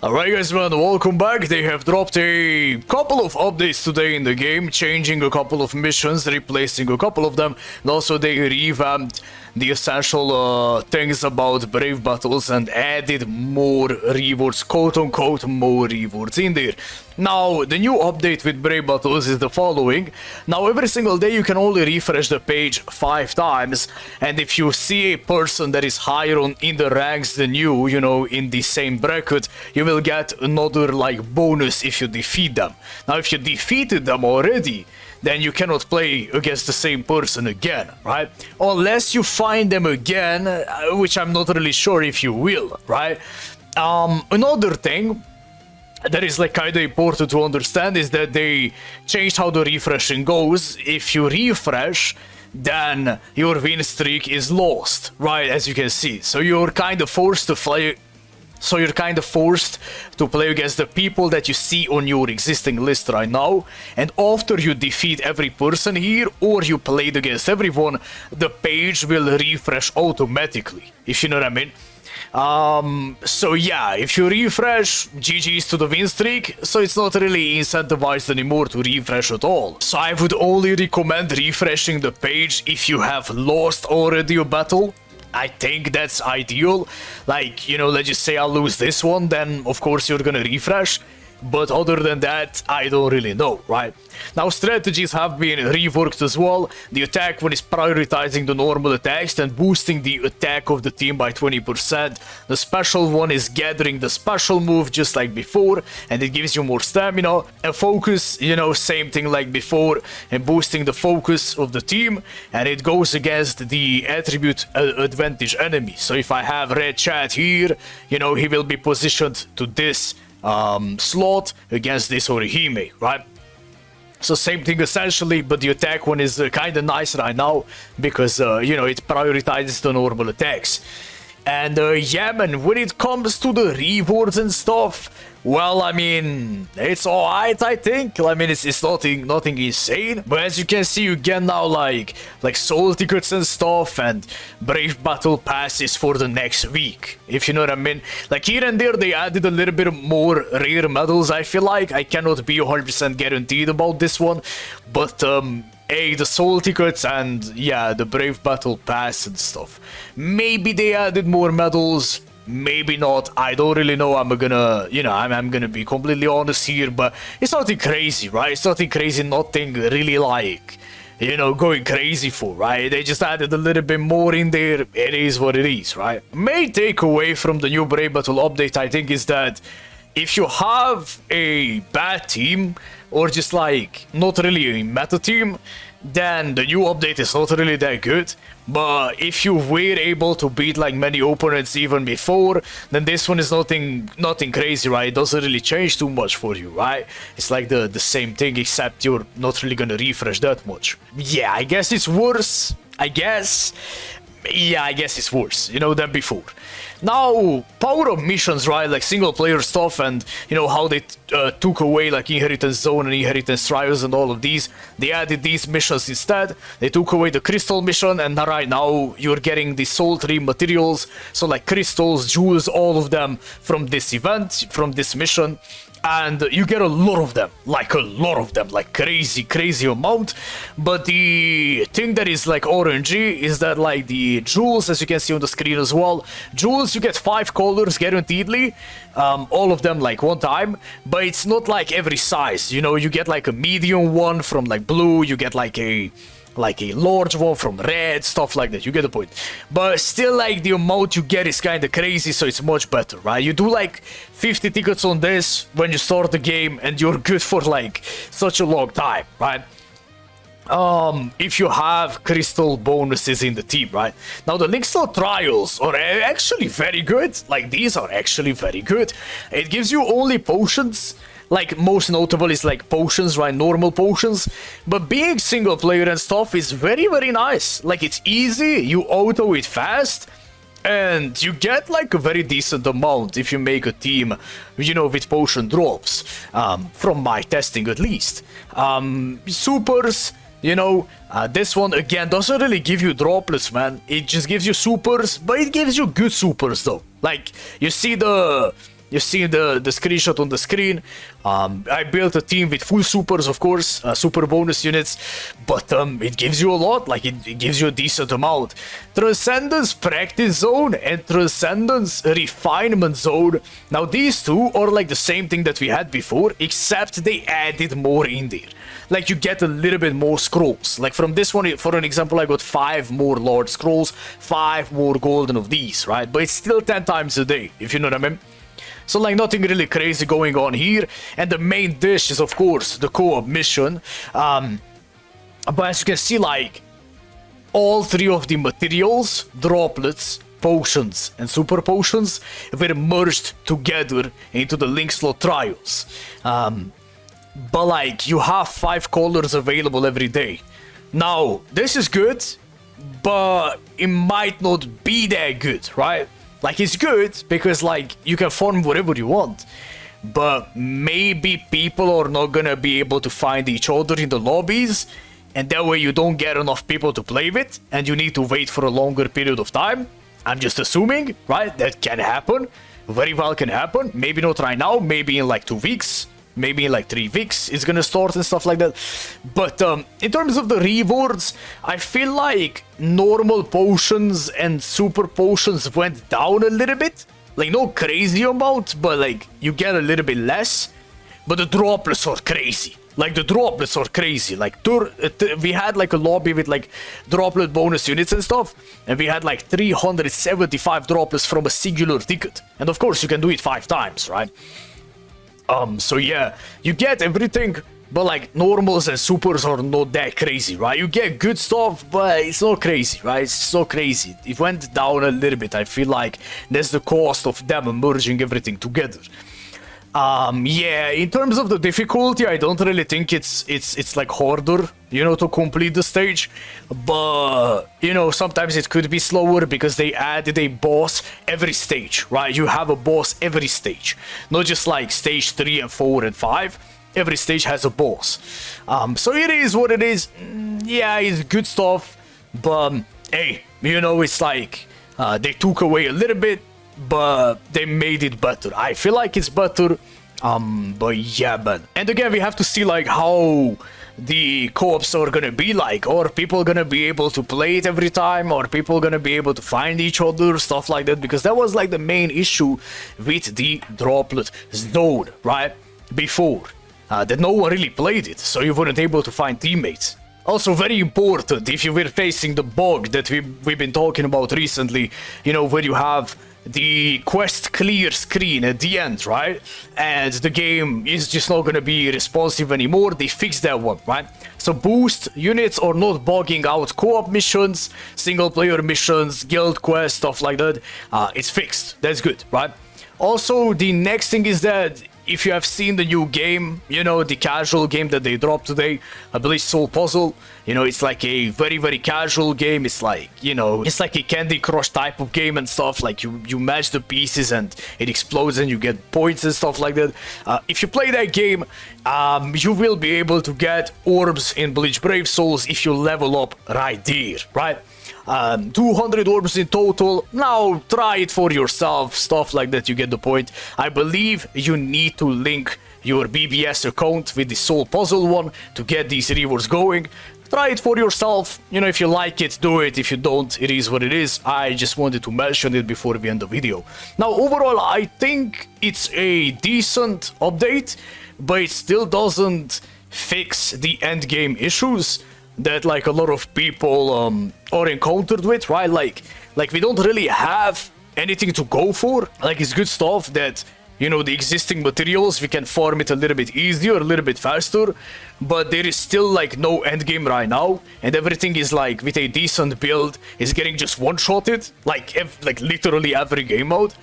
Alright guys, man, welcome back. They have dropped a couple of updates today in the game, changing a couple of missions, replacing a couple of them, and also they revamped the essential things about brave battles and added more rewards, quote-unquote more rewards in there. Now, the new update with brave battles is the following. Now, every single day you can only refresh the page 5 times, and if you see a person that is higher in the ranks than you know, in the same bracket, you will get another, like, bonus if you defeat them. Now, if you defeated them already, then you cannot play against the same person again, right? Unless you find them again, which I'm not really sure if you will, right? Another thing that is like kind of important to understand is that they changed how the refreshing goes. If you refresh, then your win streak is lost, right? As you can see. So you're kind of forced to play. So you're kind of forced to play against the people that you see on your existing list right now. And after you defeat every person here, or you played against everyone, the page will refresh automatically, if you know what I mean. So yeah, if you refresh, GG's to the win streak, so it's not really incentivized anymore to refresh at all. So I would only recommend refreshing the page if you have lost already a battle. I think that's ideal. Like, you know, let's just say I lose this one, then of course you're gonna refresh. But other than that, I don't really know, right? Now, strategies have been reworked as well. The attack one is prioritizing the normal attacks and boosting the attack of the team by 20%. The special one is gathering the special move just like before, and it gives you more stamina. And focus, you know, same thing like before, and boosting the focus of the team. And it goes against the attribute advantage enemy. So if I have Red Chat here, you know, he will be positioned to this slot against this Orihime, right? So same thing essentially, but the attack one is kind of nice right now because, you know, it prioritizes the normal attacks. And yeah, man, when it comes to the rewards and stuff, well, I mean, it's alright, I think. I mean, it's nothing insane. But as you can see, you get now like soul tickets and stuff and brave battle passes for the next week, if you know what I mean. Like here and there, they added a little bit more rare medals, I feel like. I cannot be 100% guaranteed about this one, but hey, the soul tickets and yeah, the brave battle pass and stuff. Maybe they added more medals, maybe not. I don't really know. I'm gonna, you know, I'm gonna be completely honest here, but it's nothing crazy, right? It's nothing crazy, nothing really like, you know, going crazy for, right? They just added a little bit more in there. It is what it is, right? Main takeaway from the new brave battle update, I think, is that if you have a bad team or just like not really a meta team, then the new update is not really that good. But if you were able to beat like many opponents even before, then this one is nothing crazy, right? It doesn't really change too much for you, right? It's like the same thing, except you're not really gonna refresh that much. Yeah, I guess it's worse. Yeah, I guess it's worse, you know, than before. Now, power up missions, right, like single player stuff, and you know how they took away like inheritance zone and inheritance trials and all of these. They added these missions instead. They took away the crystal mission, and right now you're getting the soul tree materials, so like crystals, jewels, all of them from this event, from this mission. And you get a lot of them, like crazy amount. But the thing that is like orangey is that like the jewels, as you can see on the screen as well, jewels you get 5 colors guaranteedly, all of them like one time, but it's not like every size, you know. You get like a medium one from like blue, you get like a large one from red, stuff like that. You get the point. But still, like, the amount you get is kind of crazy, so it's much better, right? You do like 50 tickets on this when you start the game, and you're good for like such a long time, right? If you have crystal bonuses in the team, right? Now the Lixel trials are actually very good. Like, these are actually very good. It gives you only potions. Like, most notable is like potions, right? Normal potions. But being single player and stuff is very nice. Like, it's easy, you auto it fast, and you get like a very decent amount if you make a team, you know, with potion drops. From my testing at least. Supers, you know, this one again doesn't really give you droplets, man. It just gives you supers, but it gives you good supers though. Like, you see the You see the screenshot on the screen. I built a team with full supers, of course, super bonus units, but it gives you a lot, like it gives you a decent amount. Transcendence Practice Zone and Transcendence Refinement Zone. Now these two are like the same thing that we had before, except they added more in there. Like you get a little bit more scrolls. Like from this one, for an example, I got 5 more large scrolls, 5 more golden of these, right? But it's still 10 times a day, if you know what I mean. So like nothing really crazy going on here. And the main dish is of course the co-op mission. But as you can see, like all 3 of the materials, droplets, potions and super potions were merged together into the Link Slot Trials. But like you have 5 colors available every day. Now this is good, but it might not be that good, right? Like it's good because like you can farm whatever you want, but maybe people are not gonna be able to find each other in the lobbies, and that way you don't get enough people to play with and you need to wait for a longer period of time. I'm just assuming, right? That can happen, very well can happen. Maybe not right now, maybe in like 2 weeks, maybe in like 3 weeks it's gonna start and stuff like that. But in terms of the rewards, I feel like normal potions and super potions went down a little bit. Like no crazy amount, but like you get a little bit less. But the droplets are crazy. Like the droplets are crazy. Like we had like a lobby with like droplet bonus units and stuff, and we had like 375 droplets from a singular ticket. And of course you can do it 5 times, right? So yeah, you get everything, but like normals and supers are not that crazy, right? You get good stuff, but it's not crazy, right? It's so crazy. It went down a little bit. I feel like that's the cost of them merging everything together. Yeah, in terms of the difficulty, I don't really think it's like harder, you know, to complete the stage. But, you know, sometimes it could be slower because they added a boss every stage, right? You have a boss every stage, not just like stage 3 and 4 and 5. Every stage has a boss. So it is what it is. Yeah, it's good stuff, but hey, you know, it's like they took away a little bit, but they made it better. I feel like it's better. But yeah, man. And again, we have to see like how the co-ops are gonna be like. Are people gonna be able to play it every time? Are people gonna be able to find each other? Stuff like that. Because that was like the main issue with the droplet zone, right? Before. That no one really played it, so you weren't able to find teammates. Also very important, if you were facing the bug that we've been talking about recently, you know, where you have the quest clear screen at the end, right? And the game is just not gonna be responsive anymore. They fixed that one, right? So boost units are not bugging out co-op missions, single player missions, guild quests, stuff like that. It's fixed. That's good, right? Also, the next thing is that if you have seen the new game, you know, the casual game that they dropped today, Bleach Soul Puzzle, you know, it's like a very, very casual game. It's like, you know, it's like a Candy Crush type of game and stuff. Like you match the pieces and it explodes and you get points and stuff like that. If you play that game, you will be able to get orbs in Bleach Brave Souls if you level up right there, right? 200 orbs in total. Now try it for yourself, stuff like that, you get the point. I believe you need to link your BBS account with the Soul Puzzle one to get these rewards going. Try it for yourself, you know, if you like it, do it. If you don't, it is what it is. I just wanted to mention it before we end the video. Now overall, I think it's a decent update, but it still doesn't fix the endgame issues that like a lot of people are encountered with, right? Like we don't really have anything to go for. Like it's good stuff that, you know, the existing materials, we can farm it a little bit easier, a little bit faster, but there is still like no end game right now, and everything is like with a decent build is getting just one-shotted, like literally every game mode.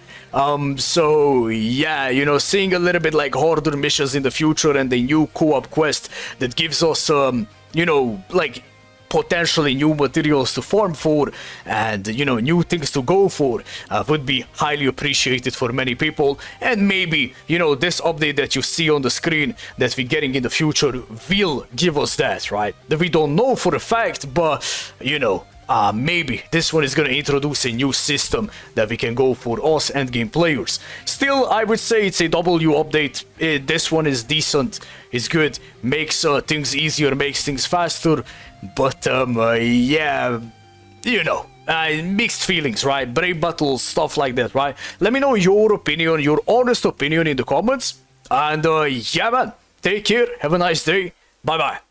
So yeah, you know, seeing a little bit like harder missions in the future and the new co-op quest that gives us you know, like potentially new materials to farm for and, you know, new things to go for would be highly appreciated for many people. And maybe, you know, this update that you see on the screen that we're getting in the future will give us that, right? That we don't know for a fact, but, you know, maybe this one is gonna introduce a new system that we can go for us endgame players. Still, I would say it's a W update. This one is decent, it's good, makes things easier, makes things faster, but yeah, you know, mixed feelings, right? Brave battles, stuff like that, right? Let me know your opinion, your honest opinion in the comments, and yeah man, take care, have a nice day, bye bye.